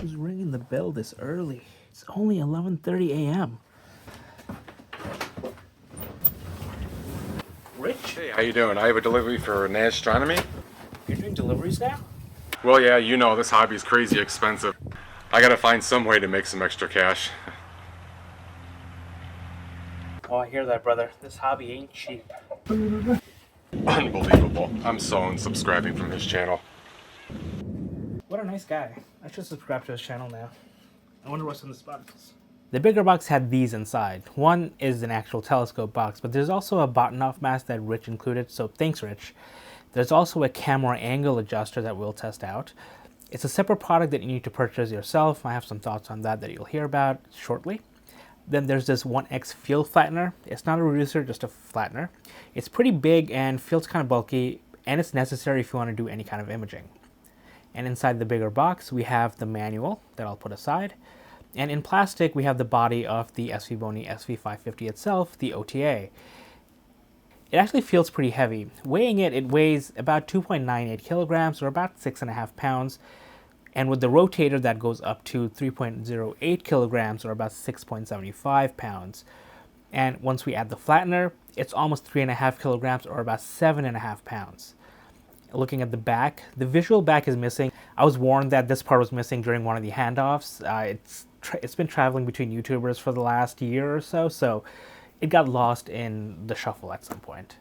Who's ringing the bell this early? It's only 11:30 a.m. Rich? Hey, how you doing? I have a delivery for astronomy. You're doing deliveries now? Well, yeah, you know, this hobby is crazy expensive. I gotta find some way to make some extra cash. Oh, I hear that, brother. This hobby ain't cheap. Unbelievable. I'm so unsubscribing from his channel. What a nice guy. I should subscribe to his channel now. I wonder what's in this box. The bigger box had these inside. One is an actual telescope box, but there's also a button-off mask that Rich included, so thanks, Rich. There's also a camera angle adjuster that we'll test out. It's a separate product that you need to purchase yourself. I have some thoughts on that you'll hear about shortly. Then there's this 1x field flattener. It's not a reducer, just a flattener. It's pretty big and feels kind of bulky, and it's necessary if you want to do any kind of imaging. And inside the bigger box, we have the manual that I'll put aside. And in plastic, we have the body of the Svbony SV550 itself, the OTA. It actually feels pretty heavy. Weighing it, it weighs about 2.98 kilograms or about 6.5 pounds. And with the rotator, that goes up to 3.08 kilograms or about 6.75 pounds. And once we add the flattener, it's almost 3.5 kilograms or about 7.5 pounds. Looking at the back, the visual back is missing. I was warned that this part was missing during one of the handoffs. It's been traveling between YouTubers for the last year or so, so it got lost in the shuffle at some point.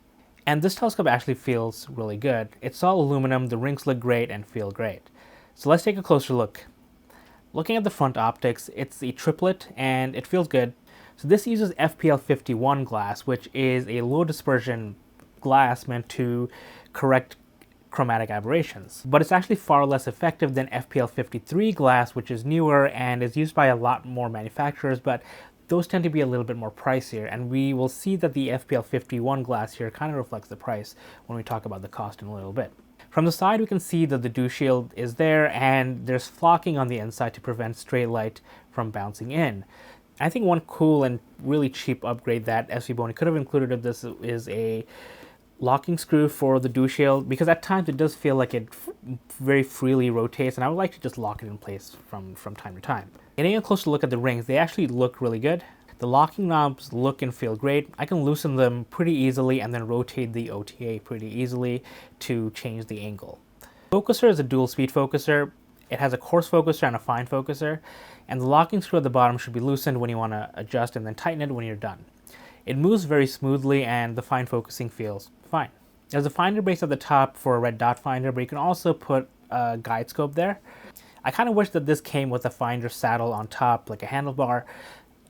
And this telescope actually feels really good. It's all aluminum, the rings look great and feel great. So let's take a closer look. Looking at the front optics, it's the Triplet and it feels good. So this uses FPL51 glass, which is a low dispersion glass meant to correct chromatic aberrations. But it's actually far less effective than FPL53 glass, which is newer and is used by a lot more manufacturers, but those tend to be a little bit more pricier, and we will see that the FPL51 glass here kind of reflects the price when we talk about the cost in a little bit. From the side, we can see that the dew shield is there, and there's flocking on the inside to prevent stray light from bouncing in. I think one cool and really cheap upgrade that Svbony could have included in this is a locking screw for the dew shield, because at times it does feel like it very freely rotates, and I would like to just lock it in place from time to time. Getting a closer look at the rings, they actually look really good. The locking knobs look and feel great. I can loosen them pretty easily and then rotate the OTA pretty easily to change the angle. Focuser is a dual speed focuser. It has a coarse focuser and a fine focuser, and the locking screw at the bottom should be loosened when you want to adjust and then tighten it when you're done. It moves very smoothly and the fine focusing feels fine. There's a finder base at the top for a red dot finder, but you can also put a guide scope there. I kind of wish that this came with a finder saddle on top, like a handlebar.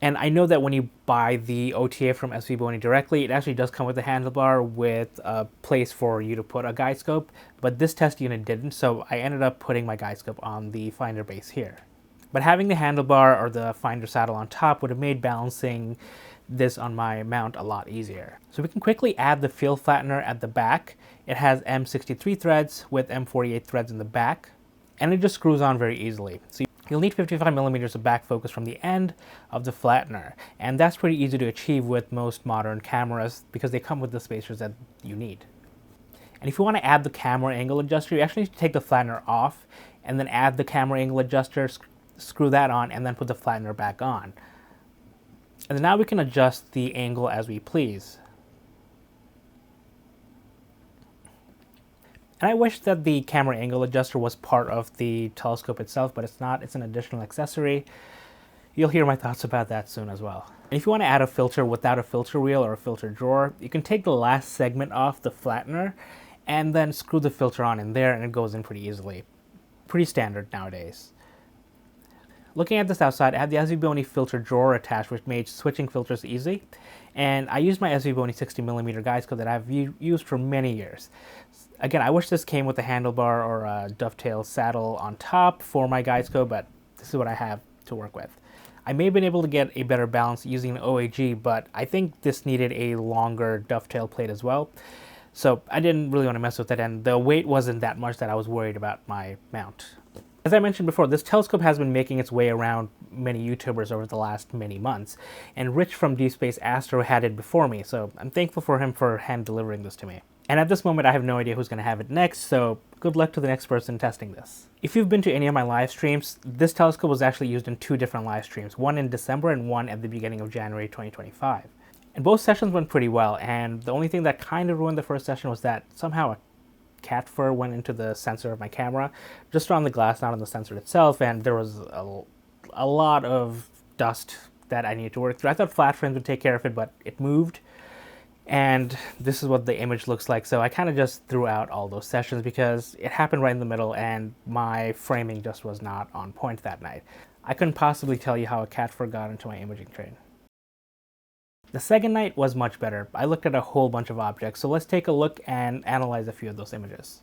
And I know that when you buy the OTA from Svbony directly, it actually does come with a handlebar with a place for you to put a guide scope, but this test unit didn't, so I ended up putting my guide scope on the finder base here. But having the handlebar or the finder saddle on top would have made balancing this on my mount a lot easier. So we can quickly add the field flattener at the back. It has M63 threads with M48 threads in the back, and it just screws on very easily. So you'll need 55 millimeters of back focus from the end of the flattener, and that's pretty easy to achieve with most modern cameras because they come with the spacers that you need. And if you want to add the camera angle adjuster, you actually need to take the flattener off and then add the camera angle adjuster, screw that on, and then put the flattener back on. And then now we can adjust the angle as we please. And I wish that the camera angle adjuster was part of the telescope itself, but it's not. It's an additional accessory. You'll hear my thoughts about that soon as well. And if you want to add a filter without a filter wheel or a filter drawer, you can take the last segment off the flattener and then screw the filter on in there, and it goes in pretty easily. Pretty standard nowadays. Looking at this outside, I had the Svbony filter drawer attached, which made switching filters easy. And I used my Svbony 60mm guide scope that I've used for many years. Again, I wish this came with a handlebar or a dovetail saddle on top for my guide scope, but this is what I have to work with. I may have been able to get a better balance using an OAG, but I think this needed a longer dovetail plate as well. So I didn't really want to mess with it, and the weight wasn't that much that I was worried about my mount. As I mentioned before, this telescope has been making its way around many YouTubers over the last many months, and Rich from Deep Space Astro had it before me, so I'm thankful for him for hand delivering this to me. And at this moment, I have no idea who's going to have it next, so good luck to the next person testing this. If you've been to any of my live streams, this telescope was actually used in 2 different live streams, one in December and one at the beginning of January 2025. And both sessions went pretty well, and the only thing that kind of ruined the first session was that somehow a cat fur went into the sensor of my camera, just on the glass, not on the sensor itself, and there was a lot of dust that I needed to work through. I thought flat frames would take care of it, but it moved. And this is what the image looks like. So I kind of just threw out all those sessions because it happened right in the middle and my framing just was not on point that night. I couldn't possibly tell you how a cat fur got into my imaging train. The second night was much better. I looked at a whole bunch of objects. So let's take a look and analyze a few of those images.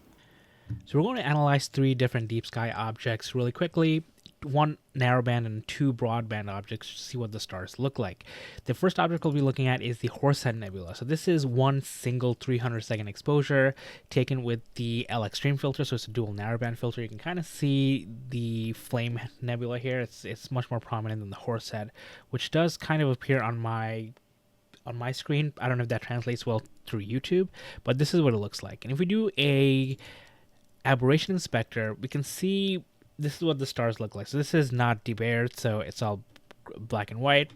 So we're going to analyze 3 different deep sky objects really quickly. 1 narrowband and 2 broadband objects to see what the stars look like. The first object we'll be looking at is the Horsehead Nebula. So this is one single 300-second exposure taken with the L Extreme filter, so it's a dual narrowband filter. You can kind of see the Flame Nebula here. It's much more prominent than the Horsehead, which does kind of appear on my screen. I don't know if that translates well through YouTube, but this is what it looks like. And if we do a aberration inspector, we can see this is what the stars look like. So this is not debayered, so it's all black and white.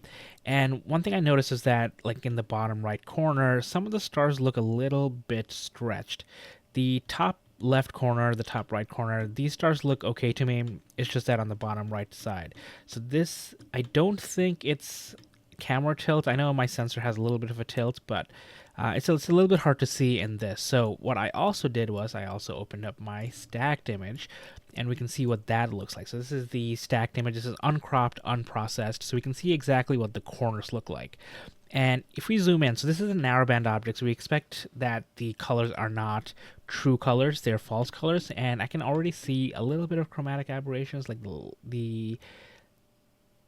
And one thing I noticed is that, like in the bottom right corner, some of the stars look a little bit stretched. The top left corner, the top right corner, these stars look okay to me. It's just that on the bottom right side. So this, I don't think it's camera tilt. I know my sensor has a little bit of a tilt, but it's a little bit hard to see in this. So what I also did was I also opened up my stacked image, and we can see what that looks like. So this is the stacked image. This is uncropped, unprocessed, so we can see exactly what the corners look like. And if we zoom in, so this is a narrowband object, so we expect that the colors are not true colors, they're false colors, and I can already see a little bit of chromatic aberrations, like the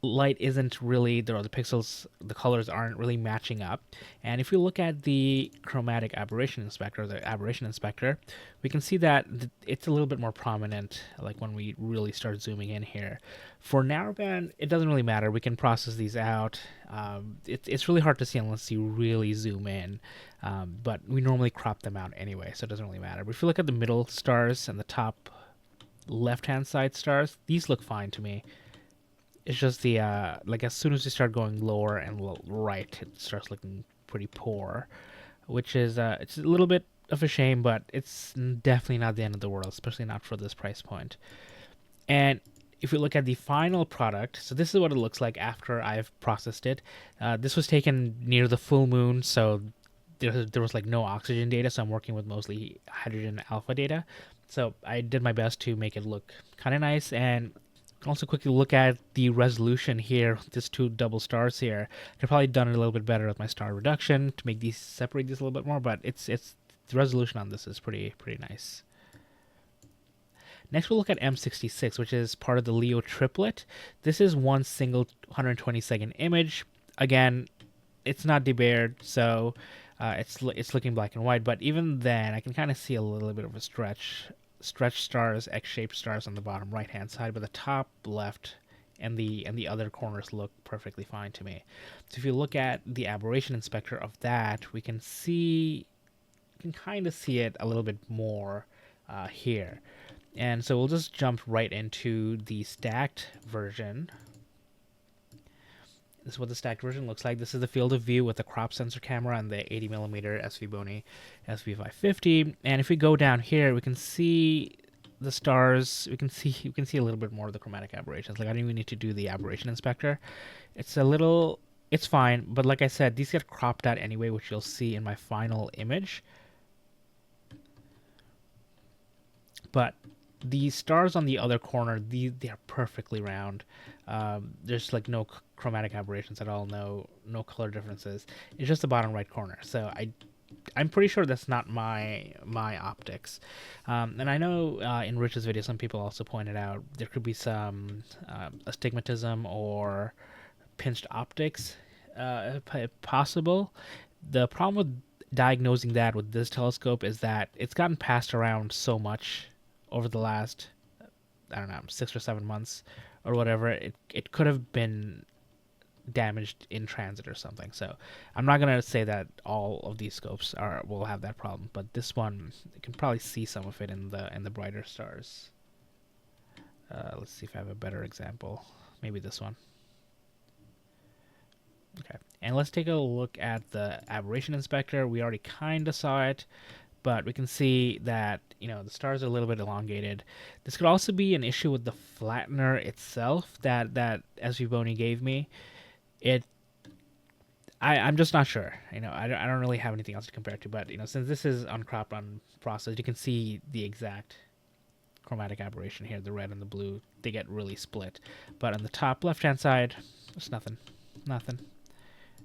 light isn't really, the pixels, the colors aren't really matching up. And if you look at the chromatic aberration inspector, the aberration inspector, we can see that it's a little bit more prominent, like when we really start zooming in here. For narrowband, it doesn't really matter. We can process these out. It's really hard to see unless you really zoom in, but we normally crop them out anyway, so it doesn't really matter. But if you look at the middle stars and the top left-hand side stars, these look fine to me. It's just the, like as soon as you start going lower and right, it starts looking pretty poor, which is, it's a little bit of a shame, but it's definitely not the end of the world, especially not for this price point. And if you look at the final product, so this is what it looks like after I've processed it. This was taken near the full moon, so there was like no oxygen data, so I'm working with mostly hydrogen alpha data. So I did my best to make it look kind of nice. And also quickly look at the resolution here, these 2 double stars here. I could probably done it a little bit better with my star reduction to make these, separate these a little bit more, but it's the resolution on this is pretty nice. Next we'll look at M66, which is part of the Leo Triplet. This is one single 120-second image. Again, it's not debayered, so it's looking black and white, but even then I can kind of see a little bit of a stretched stars, X-shaped stars on the bottom right-hand side, but the top left and the other corners look perfectly fine to me. So if you look at the aberration inspector of that, we can kind of see it a little bit more here. And so we'll just jump right into the stacked version. This is what the stacked version looks like. This is the field of view with the crop sensor camera and the 80mm Svbony SV550. And if we go down here, we can see the stars. You can see a little bit more of the chromatic aberrations. Like I don't even need to do the aberration inspector. It's fine, but like I said, these get cropped out anyway, which you'll see in my final image. But the stars on the other corner, they are perfectly round. There's like no chromatic aberrations at all, no color differences. It's just the bottom right corner. So I'm pretty sure that's not my optics. And I know in Rich's video, some people also pointed out there could be some astigmatism or pinched optics possible. The problem with diagnosing that with this telescope is that it's gotten passed around so much over the last, I don't know, 6 or 7 months or whatever. It could have been damaged in transit or something. So I'm not gonna say that all of these scopes will have that problem, but this one, you can probably see some of it in the brighter stars. Let's see if I have a better example. Maybe this one. Okay, and let's take a look at the aberration inspector. We already kind of saw it, but we can see that, you know, the stars are a little bit elongated. This could also be an issue with the flattener itself that Svbony gave me. I'm just not sure. You know, I don't really have anything else to compare to, but, you know, since this is uncropped, unprocessed, you can see the exact chromatic aberration here. The red and the blue, they get really split. But on the top left-hand side, there's nothing.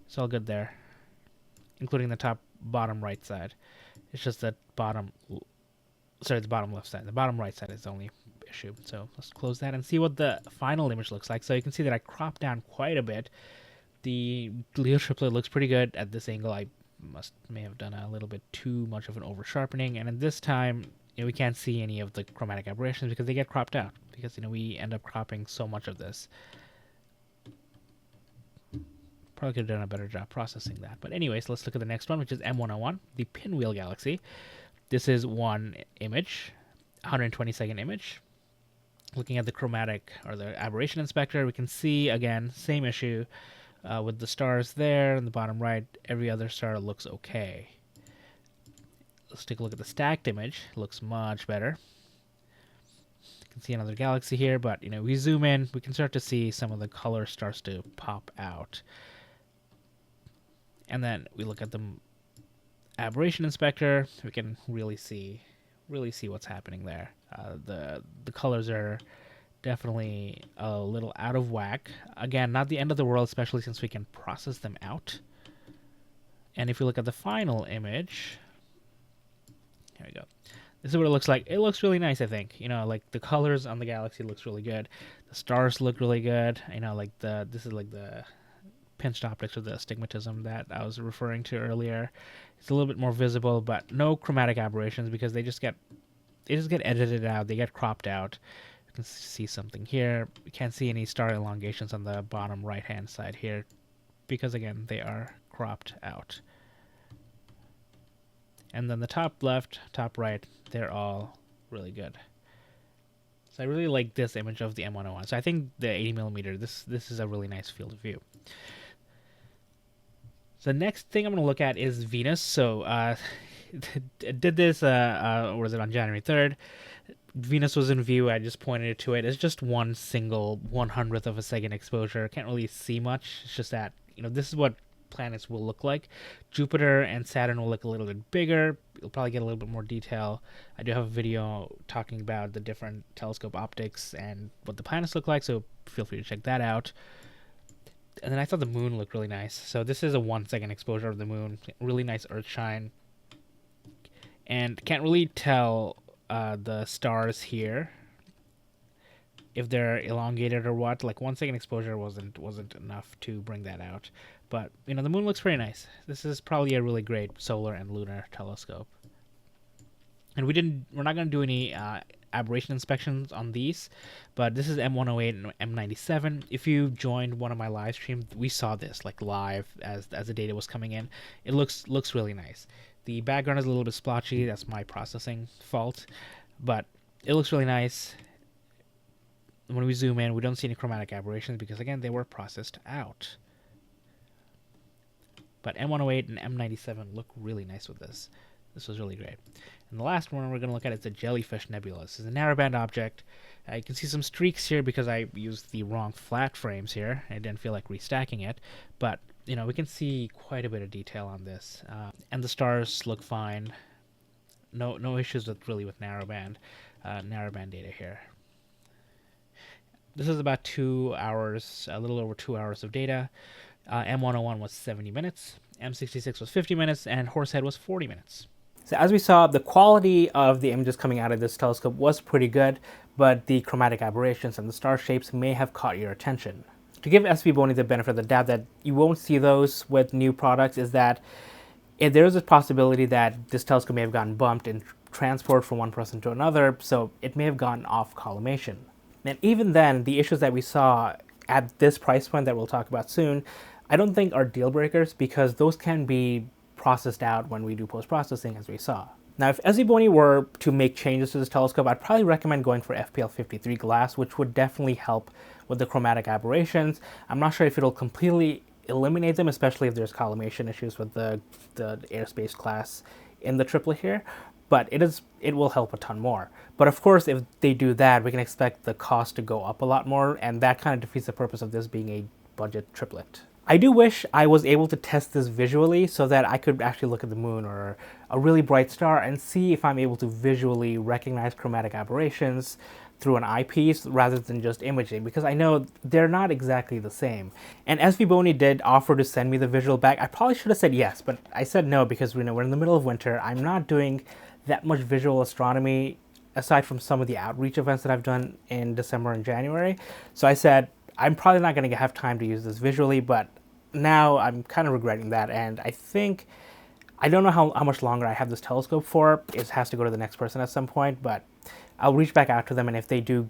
It's all good there, including the bottom right side. It's just the bottom left side. The bottom right side is the only issue. So let's close that and see what the final image looks like. So you can see that I cropped down quite a bit. The Leo triplet looks pretty good at this angle. I may have done a little bit too much of an over sharpening, and at this time, you know, we can't see any of the chromatic aberrations because they get cropped out, because, you know, we end up cropping so much of this. Probably could have done a better job processing that. But anyways, let's look at the next one, which is M101, the Pinwheel Galaxy. This is one image, 120-second image. Looking at the chromatic or the aberration inspector, we can see, again, same issue with the stars there in the bottom right. Every other star looks okay. Let's take a look at the stacked image. It looks much better. You can see another galaxy here, but, you know, we zoom in, we can start to see some of the color starts to pop out. And then we look at the aberration inspector. We can really see what's happening there. The colors are definitely a little out of whack. Again, not the end of the world, especially since we can process them out. And if you look at the final image, here we go. This is what it looks like. It looks really nice, I think. You know, like the colors on the galaxy looks really good. The stars look really good. You know, like this is like the pinched optics or the astigmatism that I was referring to earlier. It's a little bit more visible, but no chromatic aberrations because they just get edited out. They get cropped out. You can see something here. You can't see any star elongations on the bottom right-hand side here because, again, they are cropped out. And then the top left, top right, they're all really good. So I really like this image of the M101. So I think the 80mm, this is a really nice field of view. So the next thing I'm going to look at is Venus. So did this, was it on January 3rd? Venus was in view. I just pointed to it. It's just one single 1/100th of a second exposure. Can't really see much. It's just that, you know, this is what planets will look like. Jupiter and Saturn will look a little bit bigger. You'll probably get a little bit more detail. I do have a video talking about the different telescope optics and what the planets look like, so feel free to check that out. And then I thought the moon looked really nice. So this is a 1-second exposure of the moon. Really nice earth shine. And can't really tell the stars here if they're elongated or what. Like 1-second exposure wasn't enough to bring that out. But, you know, the moon looks pretty nice. This is probably a really great solar and lunar telescope. And we're not going to do any aberration inspections on these, but this is M108 and M97. If you joined one of my live streams, we saw this like live as the data was coming in. It looks really nice. The background is a little bit splotchy. That's my processing fault, but it looks really nice. When we zoom in, we don't see any chromatic aberrations because, again, they were processed out. But M108 and M97 look really nice with this. This was really great. And the last one we're going to look at is the Jellyfish Nebula. This is a narrowband object. You can see some streaks here because I used the wrong flat frames here. I didn't feel like restacking it. But, you know, we can see quite a bit of detail on this. And the stars look fine. No issues with narrowband data here. This is about 2 hours, a little over 2 hours of data. M101 was 70 minutes, M66 was 50 minutes, and Horsehead was 40 minutes. So as we saw, the quality of the images coming out of this telescope was pretty good, but the chromatic aberrations and the star shapes may have caught your attention. To give Svbony the benefit of the doubt that you won't see those with new products is that there is a possibility that this telescope may have gotten bumped in transport from one person to another, so it may have gotten off collimation. And even then, the issues that we saw at this price point that we'll talk about soon, I don't think are deal breakers because those can be processed out when we do post-processing, as we saw. Now, if Svbony were to make changes to this telescope, I'd probably recommend going for FPL53 glass, which would definitely help with the chromatic aberrations. I'm not sure if it'll completely eliminate them, especially if there's collimation issues with the airspace class in the triplet here, but it will help a ton more. But of course, if they do that, we can expect the cost to go up a lot more, and that kind of defeats the purpose of this being a budget triplet. I do wish I was able to test this visually so that I could actually look at the moon or a really bright star and see if I'm able to visually recognize chromatic aberrations through an eyepiece rather than just imaging, because I know they're not exactly the same. And Svbony did offer to send me the visual back. I probably should have said yes, but I said no because we're in the middle of winter. I'm not doing that much visual astronomy aside from some of the outreach events that I've done in December and January. So I said, I'm probably not going to have time to use this visually, but now I'm kind of regretting that, and I don't know how much longer I have this telescope for. It has to go to the next person at some point, but I'll reach back out to them, and if they do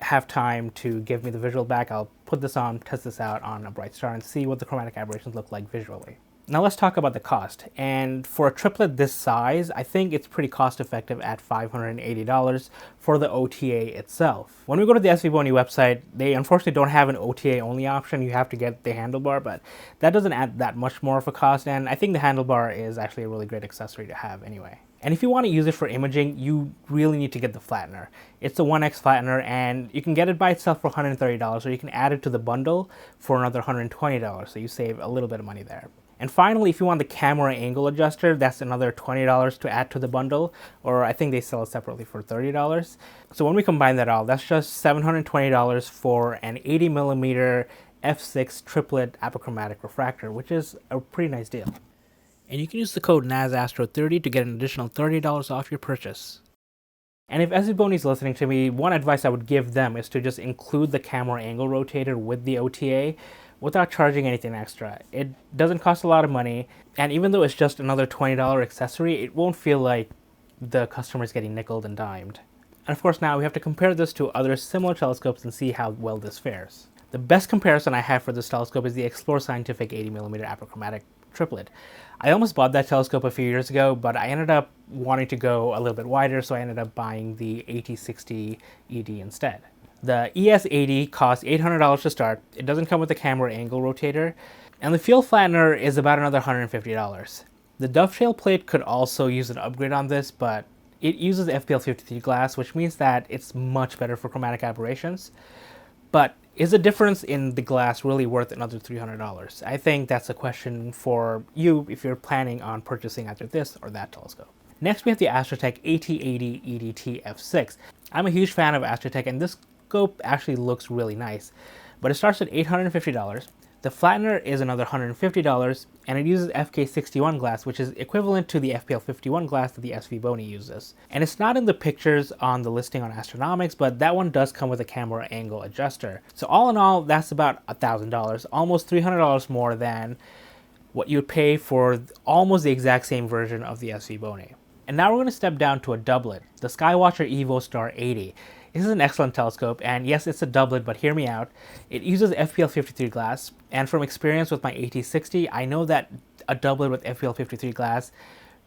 have time to give me the visual back, I'll put this on, test this out on a bright star, and see what the chromatic aberrations look like visually. Now let's talk about the cost, and for a triplet this size, I think it's pretty cost effective at $580 for the OTA itself. When we go to the Svbony website, they unfortunately don't have an OTA only option. You have to get the handlebar, but that doesn't add that much more of a cost, and I think the handlebar is actually a really great accessory to have anyway. And if you want to use it for imaging, you really need to get the flattener. It's a 1x flattener, and you can get it by itself for $130, or you can add it to the bundle for another $120, so you save a little bit of money there. And finally, if you want the camera angle adjuster, that's another $20 to add to the bundle, or I think they sell it separately for $30. So when we combine that all, that's just $720 for an 80mm f6 triplet apochromatic refractor, which is a pretty nice deal. And you can use the code NASASTRO30 to get an additional $30 off your purchase. And if Svbony is listening to me, one advice I would give them is to just include the camera angle rotator with the OTA without charging anything extra. It doesn't cost a lot of money, and even though it's just another $20 accessory, it won't feel like the customer is getting nickeled and dimed. And of course now we have to compare this to other similar telescopes and see how well this fares. The best comparison I have for this telescope is the Explore Scientific 80mm apochromatic triplet. I almost bought that telescope a few years ago, but I ended up wanting to go a little bit wider, so I ended up buying the AT60 ED instead. The ES80 costs $800 to start. It doesn't come with a camera angle rotator, and the field flattener is about another $150. The dovetail plate could also use an upgrade on this, but it uses FPL53 glass, which means that it's much better for chromatic aberrations. But is the difference in the glass really worth another $300? I think that's a question for you if you're planning on purchasing either this or that telescope. Next, we have the Astrotech AT80 EDT f6. I'm a huge fan of Astrotech, and this scope actually looks really nice, but it starts at $850. The flattener is another $150, and it uses FK61 glass, which is equivalent to the FPL51 glass that the Svbony uses. And it's not in the pictures on the listing on Astronomics, but that one does come with a camera angle adjuster. So all in all, that's about $1,000, almost $300 more than what you'd pay for almost the exact same version of the Svbony. And now we're going to step down to a doublet, the Skywatcher Evo Star 80. This is an excellent telescope, and yes, it's a doublet, but hear me out. It uses FPL53 glass, and from experience with my AT60, I know that a doublet with FPL53 glass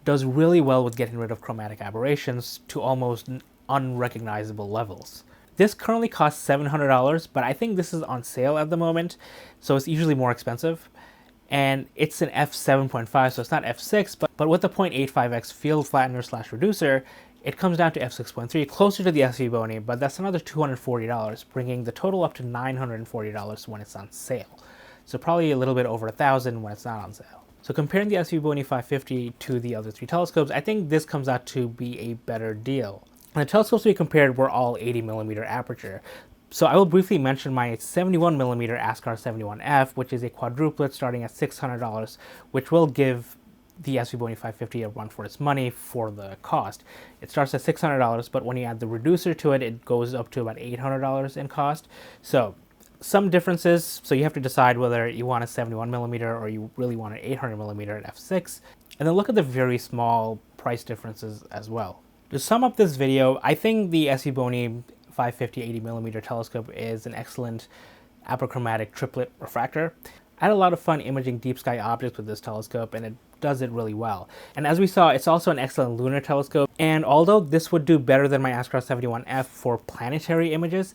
does really well with getting rid of chromatic aberrations to almost unrecognizable levels. This currently costs $700, but I think this is on sale at the moment, so it's usually more expensive. And it's an f7.5, so it's not f6, but with the 0.85x field flattener / reducer, it comes down to f6.3, closer to the Svbony, but that's another $240, bringing the total up to $940 when it's on sale. So probably a little bit over $1,000 when it's not on sale. So comparing the Svbony 550 to the other three telescopes, I think this comes out to be a better deal. And the telescopes we compared were all 80mm aperture. So I will briefly mention my 71mm ASCAR 71F, which is a quadruplet starting at $600, which will give the Svbony 550 a run for its money for the cost. It starts at $600, but when you add the reducer to it, it goes up to about $800 in cost. So some differences, so you have to decide whether you want a 71mm or you really want an 800mm at f6, and then look at the very small price differences as well. To sum up this video, I think the Svbony 550 80mm telescope is an excellent Apochromatic Triplet refractor. I had a lot of fun imaging deep sky objects with this telescope, and it does it really well. And as we saw, it's also an excellent lunar telescope, and although this would do better than my Astrophotography 71F for planetary images,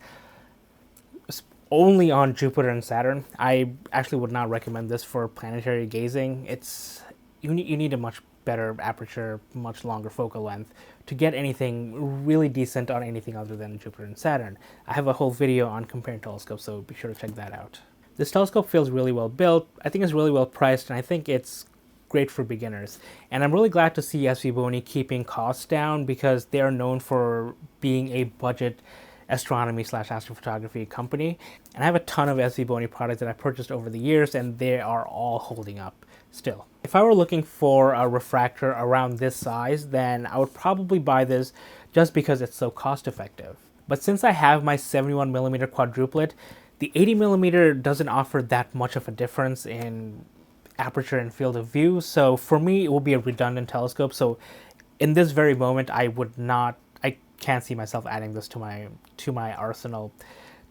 only on Jupiter and Saturn, I actually would not recommend this for planetary gazing. You need a much better aperture, much longer focal length to get anything really decent on anything other than Jupiter and Saturn. I have a whole video on comparing telescopes, so be sure to check that out. This telescope feels really well built, I think it's really well priced, and I think it's great for beginners. And I'm really glad to see Svbony keeping costs down, because they are known for being a budget astronomy / astrophotography company. And I have a ton of Svbony products that I purchased over the years, and they are all holding up still. If I were looking for a refractor around this size, then I would probably buy this just because it's so cost effective. But since I have my 71mm quadruplet, the 80mm doesn't offer that much of a difference in aperture and field of view, so for me it will be a redundant telescope. So in this very moment, I can't see myself adding this to my arsenal,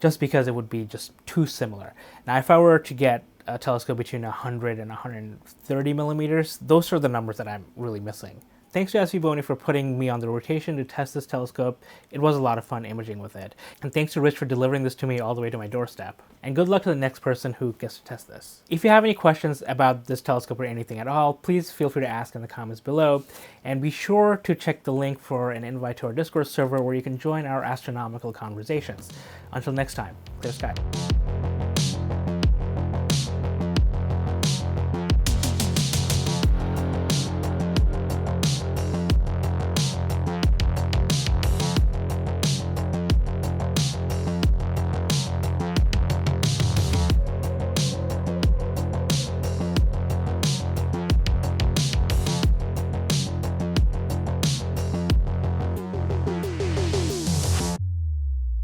just because it would be just too similar. Now, if I were to get a telescope between 100 and 130 millimeters, those are the numbers that I'm really missing. Thanks to Svbony for putting me on the rotation to test this telescope. It was a lot of fun imaging with it. And thanks to Rich for delivering this to me all the way to my doorstep. And good luck to the next person who gets to test this. If you have any questions about this telescope or anything at all, please feel free to ask in the comments below. And be sure to check the link for an invite to our Discord server where you can join our astronomical conversations. Until next time, clear sky.